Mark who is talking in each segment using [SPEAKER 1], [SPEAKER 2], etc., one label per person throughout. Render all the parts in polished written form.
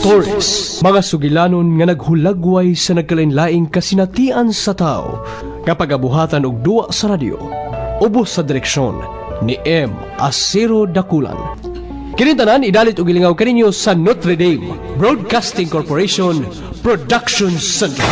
[SPEAKER 1] Stories. Mga sugilanon nga naghulagway sa nagkalain-laing kasinatian sa tao nga pagabuhatan og duwa sa radyo. Ubos sa direksyon ni M. Asiro Dakulan. Kinintanan idalit og ilingaw kaninyo sa Notre Dame Broadcasting Corporation Production Center.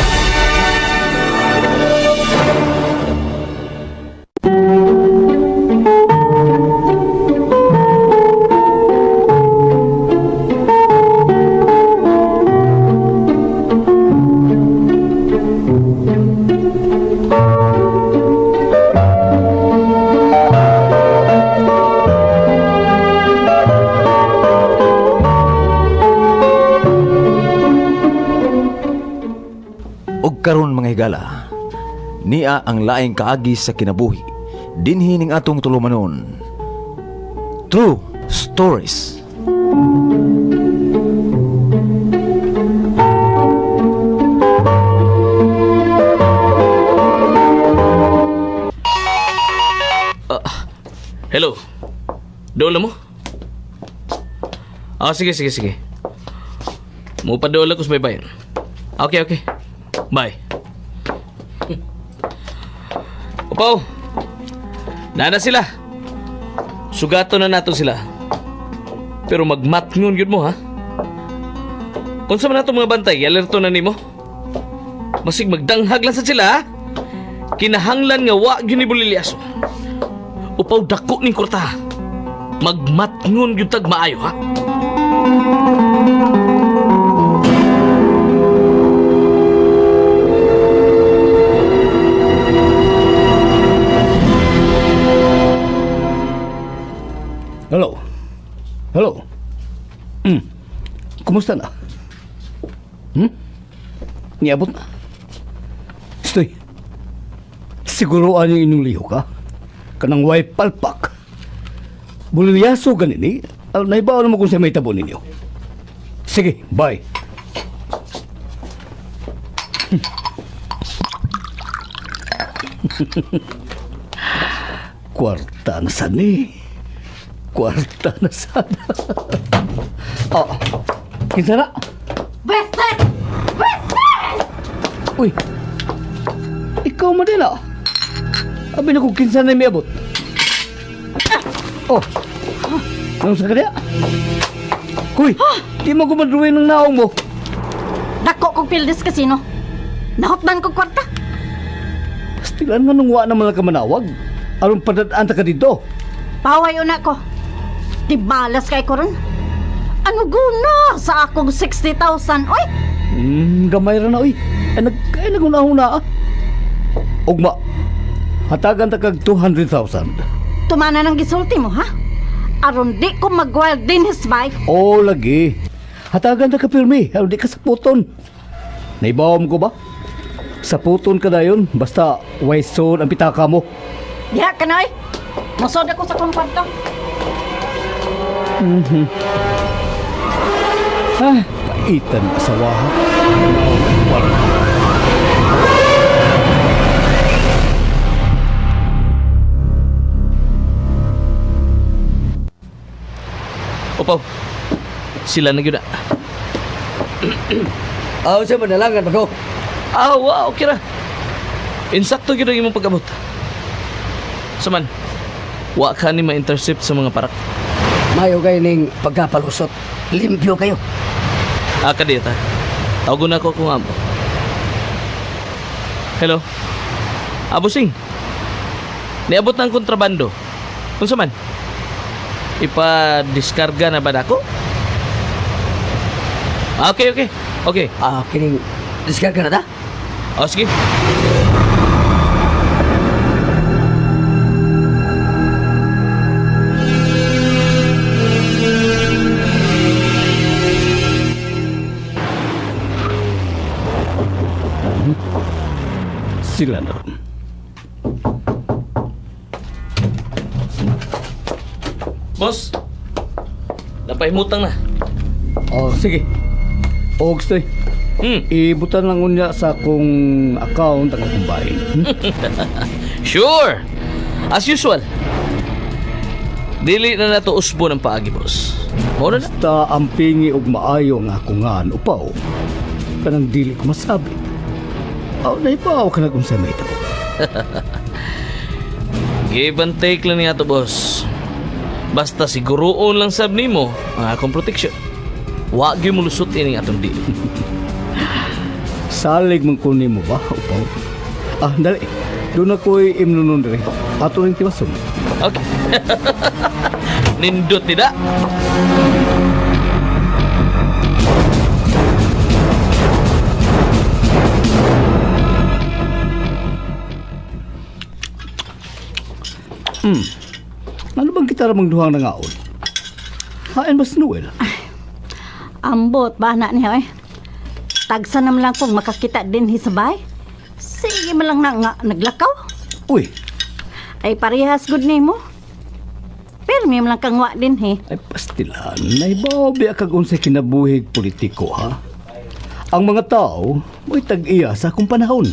[SPEAKER 2] Karon mga higala, niya ang laing kaagi sa kinabuhi, dinhi ning atong tulumanon. True Stories.
[SPEAKER 3] Hello. Dola mo? Sige. Mo pa dola ko sa baybayin. Okay. Bye. Upaw. Nana sila. Sugato na nato sila. Pero magmatngon yun mo, ha? Unsa man nato mga bantay, alerto na nimo. Masig magdanghag lang sa sila, ha? Kinahanglan nga wa gyud ni Bulilyaso. Upaw dako ning kurta. Magmatngon gyud tag maayo, ha?
[SPEAKER 4] Hello. Kumusta na? Niabot na? Stoy. Siguruan yung inyong liho ka? Kanang way palpak. Bulilyaso ganini? Naibaw naman kung siya may tabo ninyo. Sige, bye. Kwarta na sana. Kinsa na?
[SPEAKER 5] Wester!
[SPEAKER 4] Uy, ikaw man din Abi na kung kinsa na may abot. Anong sa kanya? Uy, di mo gumadruin ng naong mo.
[SPEAKER 5] Dako kong pildes kasino. Nahotdan kong kwarta.
[SPEAKER 4] Pastilan nga nung wa naman lang ka manawag. Anong padadaan ta ka dito?
[SPEAKER 5] Paway una ko. Di balas kay ko ron. Ano guna sa akong 60,000, oy?
[SPEAKER 4] Gamay ra na, oy. Ay naguna-una, Ugma, hatagan ta kag 200,000.
[SPEAKER 5] Tumana ng gisulti mo, ha? Aron di ko mag-wild din hisbay.
[SPEAKER 4] Lagi. Hatagan ta ka pirmi, aron di ka sa puton. Naibawam ko ba? Sa puton ka dayon, basta waison ang pitaka mo.
[SPEAKER 5] Diha ka na, oy. Masod ako sa kong kwarto.
[SPEAKER 4] Paitan asawaha.
[SPEAKER 3] Upaw. Sila na gyud.
[SPEAKER 6] Siya manalangan ba ko?
[SPEAKER 3] Wow, okay ra. Insakto gyud ang imong pag-abot. Saman, wa ka ni ma-intercept sa mga parak.
[SPEAKER 6] Mayo kayo ning pagkapalusot. Limpyo kayo.
[SPEAKER 3] Kadita. Tawagon ako kung amo. Hello? Abusing. Niabot ng kontrabando. Unsa man? Ipa-diskarga na ba nako? Okay.
[SPEAKER 6] Kining diskarga na ta?
[SPEAKER 3] Sige.
[SPEAKER 4] Sila na ron.
[SPEAKER 3] Boss, napahimutang na.
[SPEAKER 4] Sige. Stoy. Ibutan lang unya sa akong account ang akong bahin.
[SPEAKER 3] Sure. As usual. Dili na nato usbo ng paagi, boss. Mao na.
[SPEAKER 4] Ta ampingi og maayo nga ako nga upaw. Kanang dili ko masabi. Aw, naipaw ka na kung sa may ito.
[SPEAKER 3] Give and take lang niya to, boss. Basta siguroon lang sab nimo ang akong protection. Wa gyud mo lusot ini atong deal.
[SPEAKER 4] Salig man kunin mo ba, upaw? Dali. Doon ako'y imnunon rin. Ato rin tiwason.
[SPEAKER 3] Okay. Nindot tidak.
[SPEAKER 4] Ano bang kita ramang duhang nangaon? Hain ba si Noel?
[SPEAKER 5] Ambot ba na niya eh. Tagsa naman lang kung makakita din hisabay. Sige man lang na nga naglakaw.
[SPEAKER 4] Uy,
[SPEAKER 5] Ay parehas good nimo. Pero may lang kang wa din he.
[SPEAKER 4] ay pastilan. Naibaw biya kag unsay kinabuhig politiko, ha? Ang mga tao, mo'y tag-iya sa akong panahon.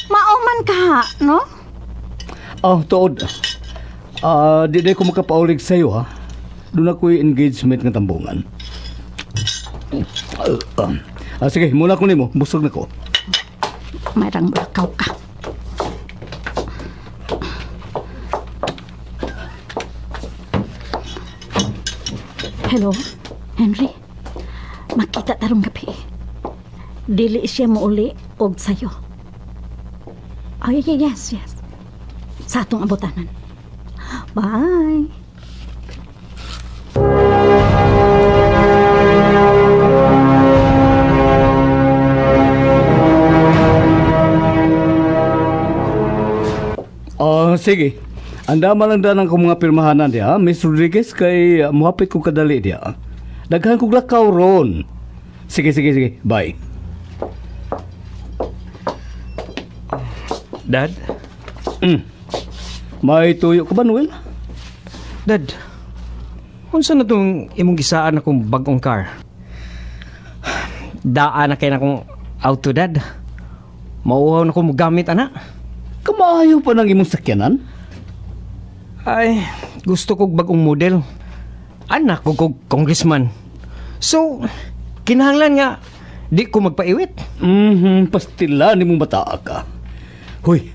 [SPEAKER 5] Mauman ka, no?
[SPEAKER 4] Tuod. Di ko makapaulig sa'yo, ha? Doon ako'y engagement ng tambungan. Sige, muna ko nimo. Busog na ko.
[SPEAKER 5] Mayroong lakaw ka. Hello, Henry. Makita tarong gabi. Dili siya mauli og sayo. Oh, yes. Sa atong abutanan. Bye.
[SPEAKER 4] Sige. Andama lang danang ko mga pirmahanan diya, Miss Rodriguez, kay muhapit ko kadali diya. Daghan kong lakaw ron. Sige. Bye.
[SPEAKER 7] Dad?
[SPEAKER 4] May tuyo ka ba, Noel?
[SPEAKER 7] Dad, unsa na itong imong gisaan akong bagong car? Daan na kayo na akong auto, Dad. Mauhaw na akong gamit, anak.
[SPEAKER 4] Kamahayaw pa ng imong sakyanan?
[SPEAKER 7] Ay, gusto kong bagong model. Anak ko kong congressman. So, kinahanglan nga, di ko magpaiwit.
[SPEAKER 4] Pastila ni mong bataa ka. Hoy,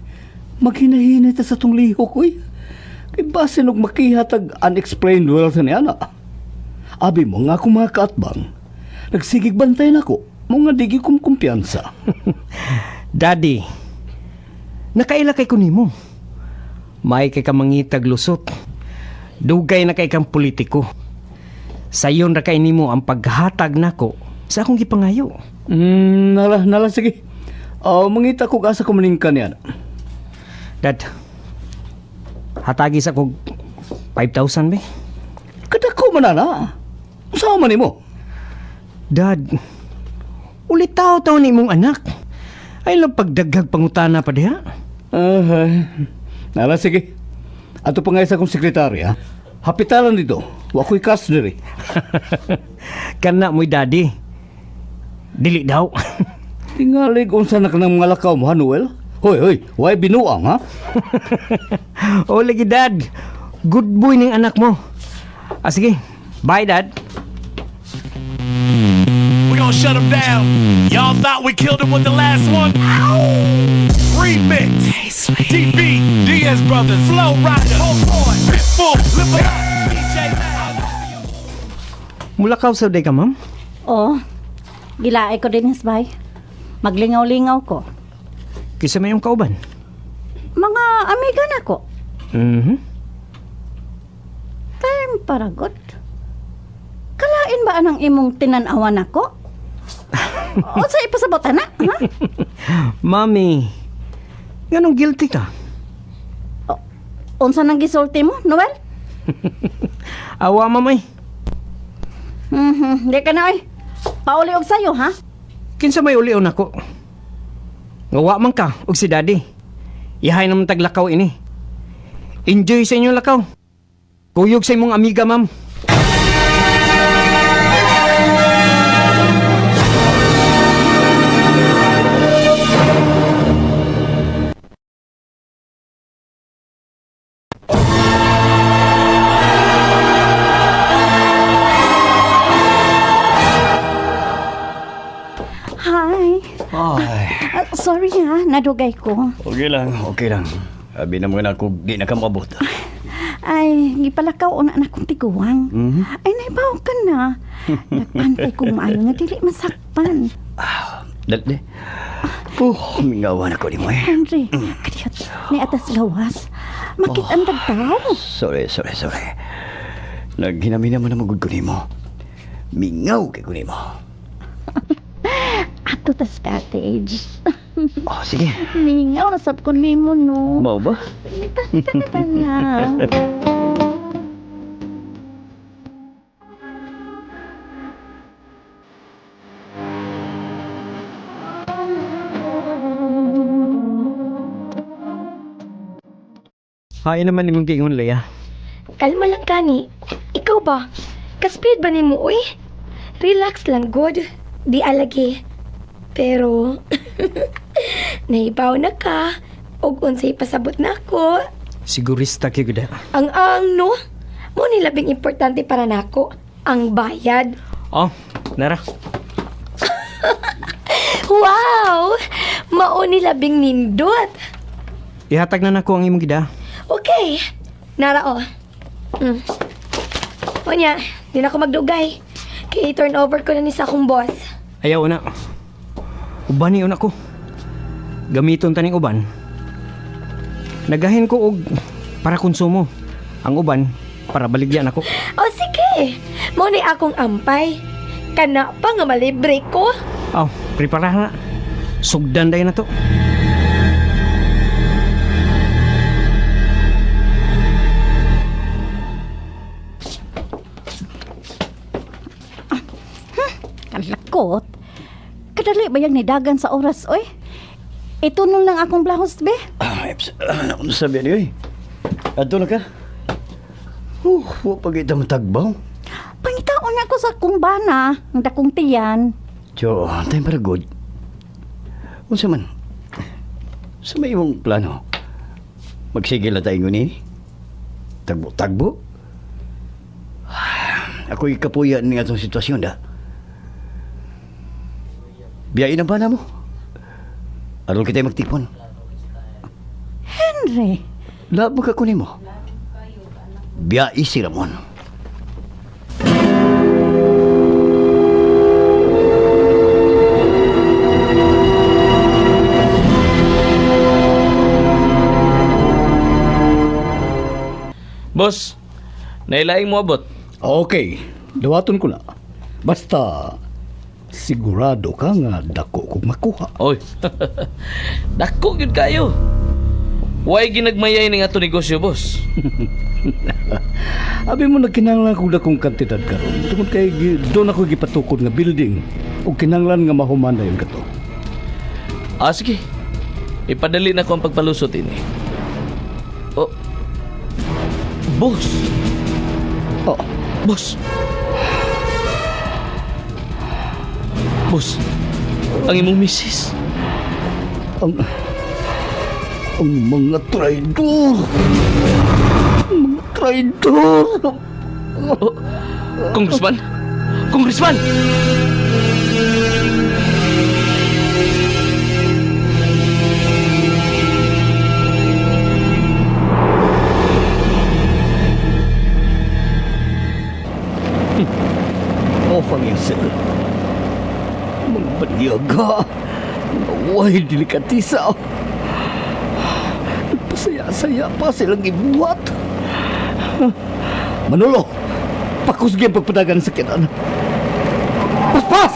[SPEAKER 4] maghinahinay ta sa tong lihok, hoy. Kay basin og makihatag unexplained wealth ni ana. Abi mo nga akong mga kaatbang. Nagsigig bantay na ko. Mga digi kong kumpiyansa.
[SPEAKER 7] Daddy, nakaila kay ko nimo. May kay ka mangitag lusot. Dugay na kay kang politiko. Sayon ra kay nimo ang paghatag nako sa akong gipangayo.
[SPEAKER 4] Nala, sige. Mangita ko asa ko maningkan yan.
[SPEAKER 7] Dad, hatagi sa kog 5,000 be.
[SPEAKER 4] Kadako man na. Saan man mo?
[SPEAKER 7] Dad, ulit tao ni mong anak. Ay lang pagdaghag pangutana pa diha.
[SPEAKER 4] Nala, sige. Ato pa nga isa kong sekretarya. Hapitalan dito. Wako'y cash diri.
[SPEAKER 7] Kana mo'y daddy. Dili daw.
[SPEAKER 4] Tingalig unsa na ka ng mga lakaw mo, ha, Noel? Hoy, why binuang, ha?
[SPEAKER 7] O lagi, Dad. Good boy ning anak mo. Sige. Bye, Dad.
[SPEAKER 8] We gonna shut him down. Y'all thought we killed him with the last one? Remix. DB, Diaz Brothers, Flow Rider, Homeboy, Pitbull, Live Up, DJ Loud.
[SPEAKER 7] Mulakaw sa day ka, ma'am?
[SPEAKER 5] Gilaay ko din hisbay. Maglingaw-lingaw ko.
[SPEAKER 7] Kisa may yung kauban?
[SPEAKER 5] Mga amiga na ko. Time paragot. Kalain ba anang imong tinanawan ako? O sa ipasabotan na? Ha?
[SPEAKER 7] Mami, ganong guilty ka?
[SPEAKER 5] Unsa nang gisulti mo, Noel?
[SPEAKER 7] Awa, mamay.
[SPEAKER 5] Di ka na, oy. Pauli og sayo, ha?
[SPEAKER 7] Kinsa may ulion ako. Ngawa man ka, og si daddy. Ihay naman taglakaw ini. Enjoy sa inyong lakaw. Kuyog sa imong amiga, ma'am.
[SPEAKER 5] Sorry ha, nadugay ko.
[SPEAKER 4] Okay lang, okay lang. Abi naman ako, di na ka maabot.
[SPEAKER 5] Ay, gipalakaw na kong tiguang. Ay, naibaw ka na. Nagpantay ko maayo nga dili masakpan.
[SPEAKER 4] Dali. Mingawan ako ni mo eh.
[SPEAKER 5] Henry, kadiyot, ni atas gawas. Makitandag tao.
[SPEAKER 4] Sorry. Naghinami naman na magod ko ni mo. Mingaw kay ko ni mo.
[SPEAKER 5] Ato tas cottage.
[SPEAKER 4] Oh, sige.
[SPEAKER 5] Ningaw na sab ko nimo no.
[SPEAKER 4] Mau ba?
[SPEAKER 5] Tata na.
[SPEAKER 7] Hay naman nimong gingon, Leia.
[SPEAKER 9] Kalma lang kani. Ikaw ba? Kaspirit ba ni mo, uy? Relax lang, good. Di alagi. Pero, naibaw na ka. Og unsay pasabot na ako.
[SPEAKER 7] Sigurista kay gud.
[SPEAKER 9] Ang no? Mo ni labing importante para nako. Ang bayad.
[SPEAKER 7] Oh, nara.
[SPEAKER 9] Wow! Mao ni labing nindot.
[SPEAKER 7] Ihatag na nako ang imong gida.
[SPEAKER 9] Okay. Nara, oh. O niya, di na ako magdugay. Kaya turn over ko na ni sa akong boss.
[SPEAKER 7] Ayaw na. Uban ni una ko. Gamiton taning uban. Nagahin ko og para konsumo. Ang uban para baligyan ako.
[SPEAKER 9] O sige. Mo ni akong ampay. Kana pa nga malibre ko.
[SPEAKER 7] Oh, prepara na. Sugdan day na to.
[SPEAKER 5] Kalakot. Kadali ba yung nidagan sa oras, oy? Itunol lang akong blahos, be.
[SPEAKER 4] Ano sabi niyo eh? Ato na ka? Huwag pag-ita matagbaw.
[SPEAKER 5] Pangitaon ako sa kumbana, ang dakong tiyan.
[SPEAKER 4] So, time para good. Unsa man? Sa may imong plano? Magsigil na tayo ngunin? Tagbo-tagbo? Ako'y kapuyan ng atong sitwasyon, da. Biyain ang bana mo. Aron kita magtipon.
[SPEAKER 5] Henry,
[SPEAKER 4] Lahat magkakunin mo. Biyain si Ramon.
[SPEAKER 3] Boss, nailaing mo abot.
[SPEAKER 4] Okay, dawaton ko na. Basta, sigurado ka nga dako kong makuha.
[SPEAKER 3] Oy, dako yun kayo. Huwag ginagmayay ng ato negosyo, boss.
[SPEAKER 4] Abi mo nagkinanglan ko dakong kantidad karon. Tungod kay doon ako gipatukod nga building ug kinanglan nga mahuman dayon kato.
[SPEAKER 3] Sige. Ipadali na ko ang pagpalusot ini. Oh. Boss.
[SPEAKER 4] Oh,
[SPEAKER 3] Boss. Boss. Ang imong misis.
[SPEAKER 4] ang mga traidor. Mga traidor.
[SPEAKER 3] Oh, Congressman. Congressman.
[SPEAKER 4] O pangisel. Mga banyaga. Naway delikatisa. Nagpasaya-saya pa silang ibuhat. Manolo, pakusgi ang pagpadagan sa kinan. Paspas!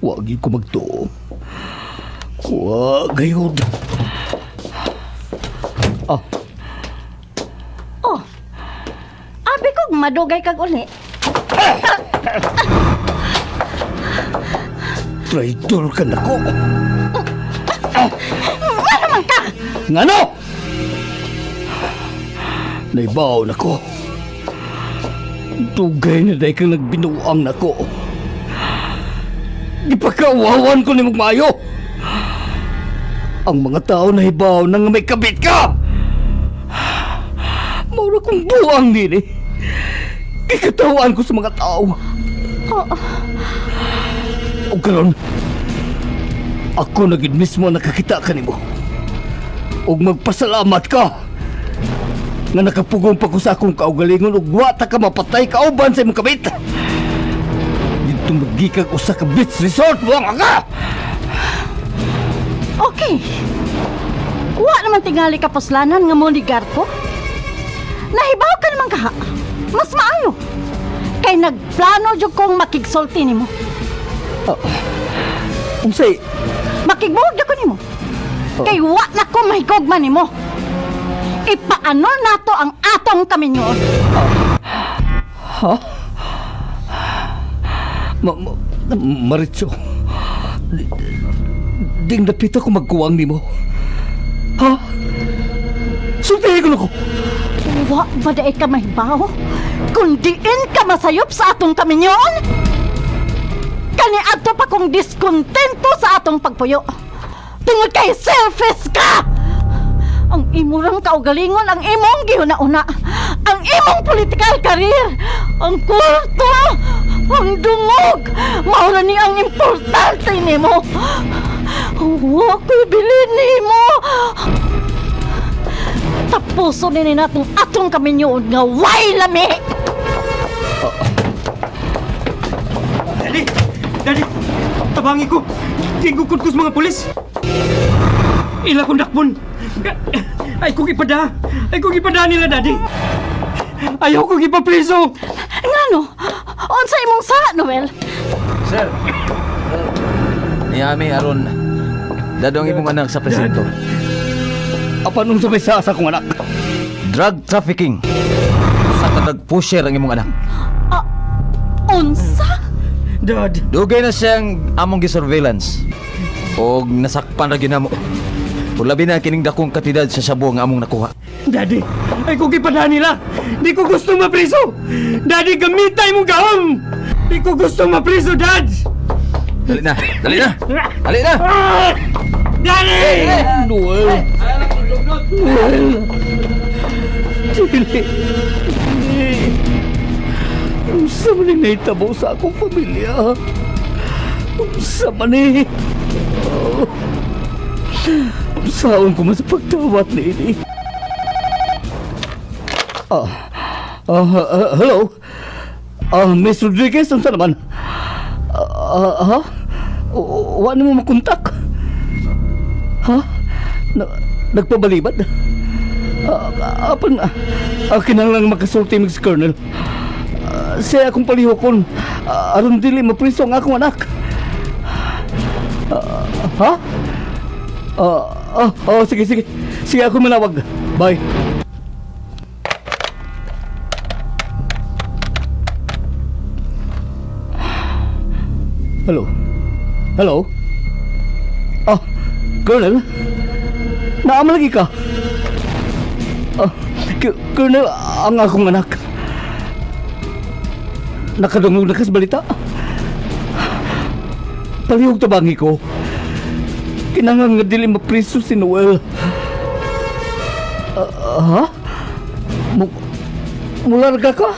[SPEAKER 4] Wagi ko magtuo. Wagayod.
[SPEAKER 5] Abi kong madugay kag uli.
[SPEAKER 4] Traitor ka na ko. Ano man ka? Ngano? Naibaw na ko. Dugay na dahil kang nagbinuang na ko. Gipagkawawan ko ni mong maayo. Ang mga tao na hibaw nang may kabit ka. Maura kong buwang nini. Ikatawaan ko sa mga tao. O karon, ako na gid mismo nakakita ka nimo. Ug magpasalamat ka nga nakapugong pa ko sa akong kaugalingon ug wa ta ka mapatay kauban sa imong kabit. Dito magikag usa ka beach resort buang ka.
[SPEAKER 5] Okay. Wa naman tingali ka puslanan nga mo ligar ko. Nahibaw ka naman kaha. Mas maayo. Kay nagplano jud kong makigsulti nimo.
[SPEAKER 4] Unsay?
[SPEAKER 5] Makigbuhog na ko nimo. Kay wa na ko mahigogman nimo. Ipaano nato ang atong kaminyoon?
[SPEAKER 4] Ha? Maritso. Ding napita ko magkuwang nimo. Ha? Sultihin ko na ko.
[SPEAKER 5] Wa ba daay ka mahibaw? Kundiin ka masayop sa atong kaminyoon? Kani adto pa kong diskontento sa atong pagpuyo. Tungod kay selfish ka! Ang imurang kaugalingon, ang imong gihuna-una, ang imong political career, ang kurto, ang dungog, maura ni ang importante nimo. Wa ko'y bilin nimo. Tapuso nini natong atong kaminyoon nga way lami.
[SPEAKER 7] Daddy, tabangi ko. Tigukod ko sa mga pulis. Ila kong dakpon. Ay kong ipada. Ay kong ipada nila, Daddy. Ayaw kong ipapriso.
[SPEAKER 5] Ngano? Unsa imong sa, Noel?
[SPEAKER 2] Sir, niyami aron dadong imong anak sa presinto.
[SPEAKER 4] Apa nung sabay sa kong anak?
[SPEAKER 2] Drug trafficking. Sa kadag-pusher ang imong anak.
[SPEAKER 5] Unsa?
[SPEAKER 7] Dad.
[SPEAKER 2] Dugay na siyang among gisurveillance. Og nasakpan ra ginamo. Ug labi na kining dakong katidad sa sabo nga among nakuha.
[SPEAKER 7] Daddy, ay kong ipada nila. Di ko gusto mapriso. Daddy, gamitay mo gaong. Di ko gusto mapriso, Dad.
[SPEAKER 2] Dali na! Dali na! Dali na!
[SPEAKER 7] Daddy!
[SPEAKER 4] Noel! Noel! Dili! Unsa man ni nahitabo sa akong pamilya? Unsa man ni? Unsaon ko man sa pagtawat ni ini? Hello? Miss Rodriguez, unsa naman? Wa mo makontak? Ha? Nagpabalibad? Apan, kinahanglan makasulti mig si Colonel. Siya akong palihokon. Aron dili mapriso ang akong anak. Ha? Sige. Sige ako manawag. Bye. Hello? Hello? Colonel? Naama lagi ka? Colonel, ang akong anak. Nakadungog na kas balita. Palihog tabangi ko. Kinahanglan nga dili mapriso si Noel. Ha? Mularga ka?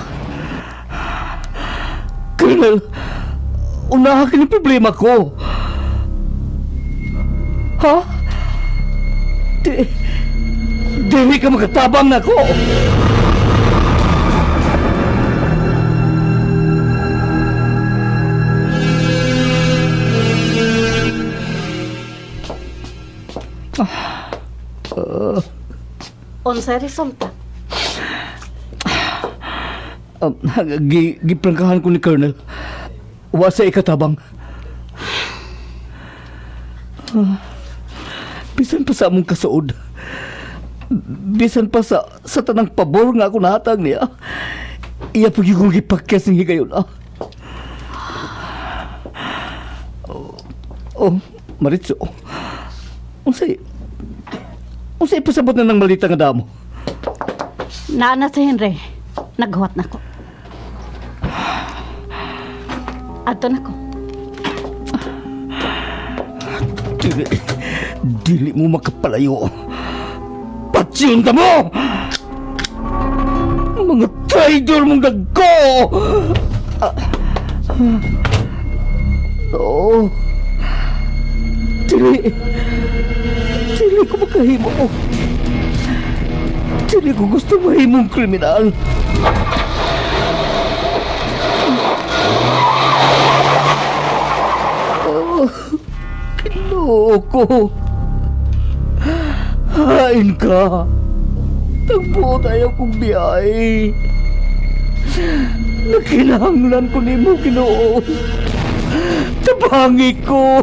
[SPEAKER 4] Colonel, unaha ka ng problema ko. Ha? Dili ka magkatabang na ko.
[SPEAKER 5] Unsa resulta?
[SPEAKER 4] Giprangkahan ko ni Colonel. Wa sa ikatabang. Bisan pa sa among kasuod. Bisan pa sa tanang pabor nga ako nahatag niya. Iya pagi kong gipakyas ng higayon. Maritso. Unsay pasabot na ng malita nga damo?
[SPEAKER 5] Naana si Henry. Naghuwat na ko. Adto na ko.
[SPEAKER 4] Dili mo makapalayo. Patsyon ka mo! Mga traitor mong dagko! Oo. Dili ko makahimo. Dili ko gusto mahimong kriminal. Kiloko. Hain ka. Tagpo tayo kong biyay. Nakinahanglan ko ni mo, Ginoo. Tabangi ko.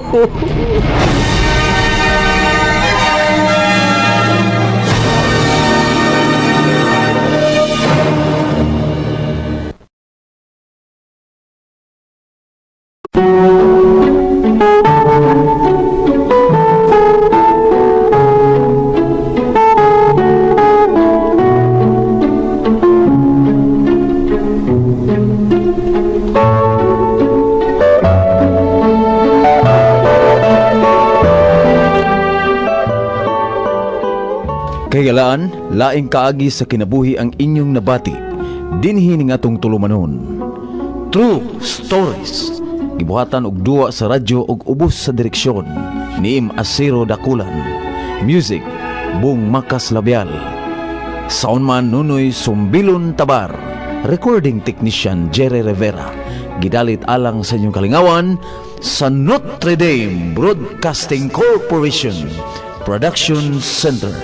[SPEAKER 2] Kagalaan, laing kaagi sa kinabuhi ang inyong nabati. Dinhi ning atong tulumanon. True Stories. Gibuhatan og duwa sa radyo og ubos sa direksyon ni M. Asiro Dakulan. Music, Bung Makas Labial. Soundman Nunoy Sumbilon Tabar. Recording technician Jerry Rivera. Gidalit alang sa inyong kalingawan sa Notre Dame Broadcasting Corporation Production Center.